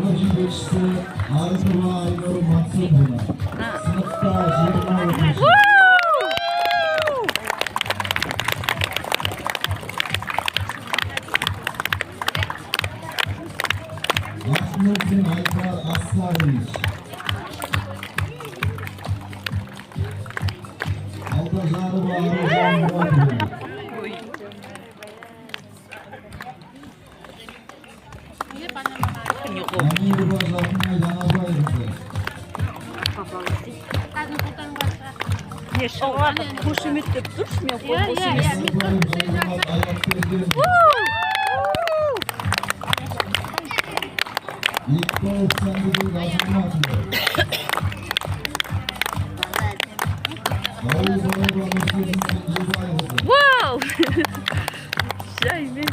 Sınıf жетекшisi Арызова Айнұр Мансұрова. Sınıfta 20 оқушы. Ахметов Айдар Асланович. Алдажарова Аружан Мұратова. Амирова Жақынай Данабаевна. Не шығар, қошемет деп тұрш, мен қошемет. Николов Сандыбек Азаматова. Ауылбаева Нұрсұлтан Кенжебаева. Вау! Жаймен.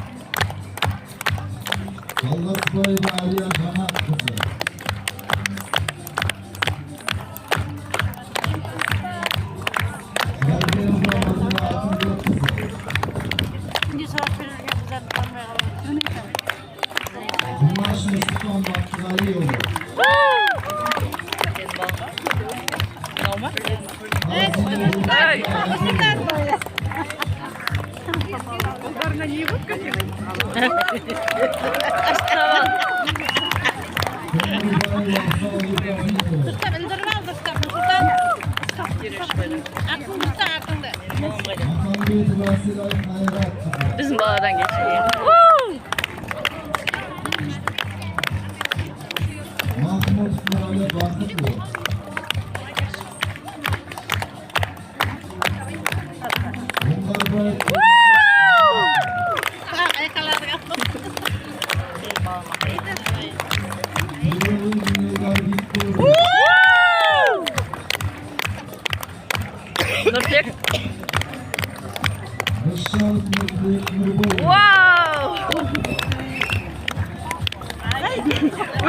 Жалғасбаева Алия Жанатқызы. Жарбенова Мадина Атымбекқызы. Димаш Нұрсұлтан Бақтығалиұлы. Оларына не бұд көтер? Bizim bağdan geçiyor. Mahmut Nurali Bakırlı. Nurtek. Вау!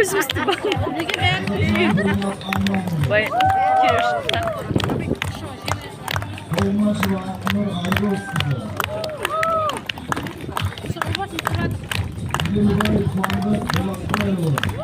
Өзімізді бағым. Бай, керешті. Қолмашева Ақнұр Айдосқызы. Елбай Қуандық Болатбайұлы.